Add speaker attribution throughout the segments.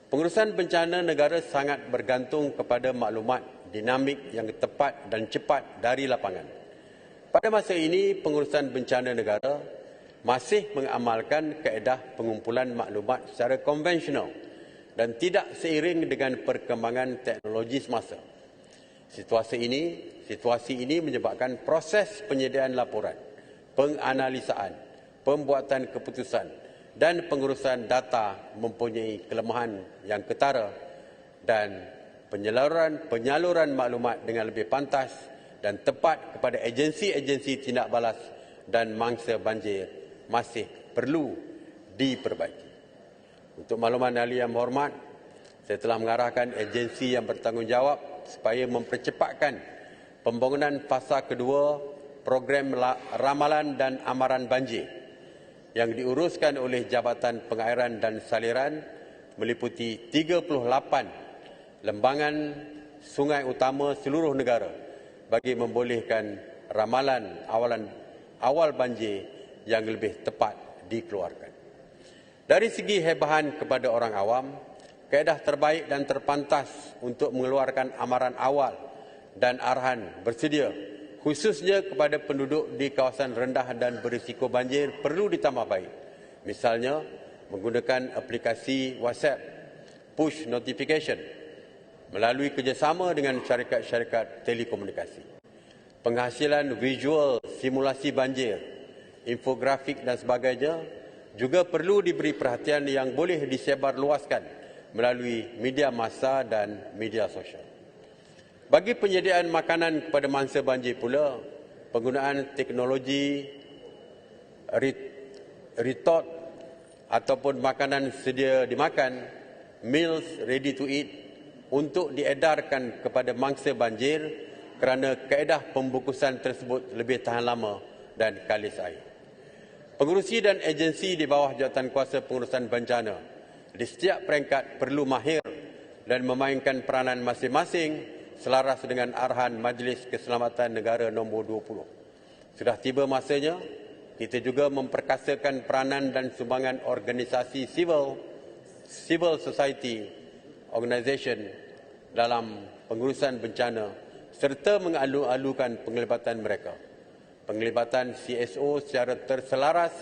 Speaker 1: Pengurusan bencana negara sangat bergantung kepada maklumat dinamik yang tepat dan cepat dari lapangan. Pada masa ini, pengurusan bencana negara masih mengamalkan kaedah pengumpulan maklumat secara konvensional dan tidak seiring dengan perkembangan teknologi semasa. Situasi ini menyebabkan proses penyediaan laporan, penganalisaan, pembuatan keputusan dan pengurusan data mempunyai kelemahan yang ketara dan penyaluran maklumat dengan lebih pantas dan tepat kepada agensi-agensi tindak balas dan mangsa banjir masih perlu diperbaiki. Untuk makluman ahli yang berhormat, saya telah mengarahkan agensi yang bertanggungjawab supaya mempercepatkan pembangunan fasa kedua program ramalan dan amaran banjir yang diuruskan oleh Jabatan Pengairan dan Saliran meliputi 38 lembangan sungai utama seluruh negara bagi membolehkan ramalan awal banjir yang lebih tepat dikeluarkan. Dari segi hebahan kepada orang awam, kaedah terbaik dan terpantas untuk mengeluarkan amaran awal dan arahan bersedia khususnya kepada penduduk di kawasan rendah dan berisiko banjir perlu ditambah baik. Misalnya, menggunakan aplikasi WhatsApp, push notification, melalui kerjasama dengan syarikat-syarikat telekomunikasi. Penghasilan visual simulasi banjir, infografik dan sebagainya juga perlu diberi perhatian yang boleh disebarluaskan melalui media massa dan media sosial. Bagi penyediaan makanan kepada mangsa banjir pula, penggunaan teknologi retort ataupun makanan sedia dimakan, meals ready to eat, untuk diedarkan kepada mangsa banjir kerana kaedah pembungkusan tersebut lebih tahan lama dan kalis air. Pengurusi dan agensi di bawah Jawatankuasa Pengurusan Bencana di setiap peringkat perlu mahir dan memainkan peranan masing-masing selaras dengan arahan Majlis Keselamatan Negara nombor 20. Sudah tiba masanya kita juga memperkasakan peranan dan sumbangan organisasi civil society organisation dalam pengurusan bencana serta mengalu-alukan penglibatan mereka. Penglibatan CSO secara terselaras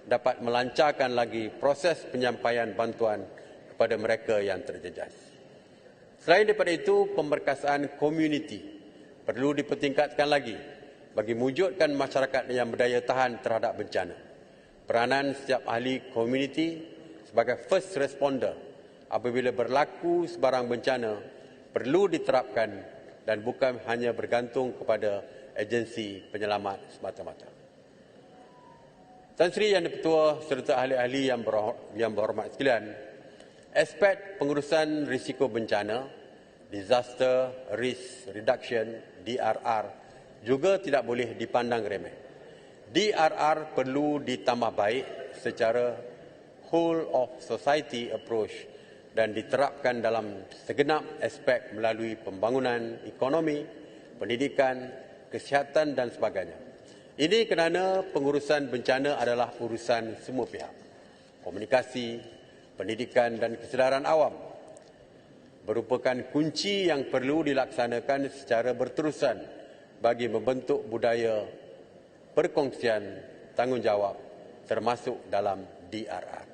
Speaker 1: dapat melancarkan lagi proses penyampaian bantuan kepada mereka yang terjejas. Selain daripada itu, pemberkasaan komuniti perlu dipertingkatkan lagi bagi mewujudkan masyarakat yang berdaya tahan terhadap bencana. Peranan setiap ahli komuniti sebagai first responder apabila berlaku sebarang bencana perlu diterapkan dan bukan hanya bergantung kepada agensi penyelamat semata-mata. Tan Sri Yang di-Pertua serta ahli-ahli yang berhormat sekalian, aspek pengurusan risiko bencana, disaster risk reduction, DRR, juga tidak boleh dipandang remeh. DRR perlu ditambah baik secara whole of society approach dan diterapkan dalam segenap aspek melalui pembangunan ekonomi, pendidikan, kesihatan dan sebagainya. Ini kerana pengurusan bencana adalah urusan semua pihak. Komunikasi, pendidikan dan kesedaran awam merupakan kunci yang perlu dilaksanakan secara berterusan bagi membentuk budaya perkongsian tanggungjawab termasuk dalam DRR.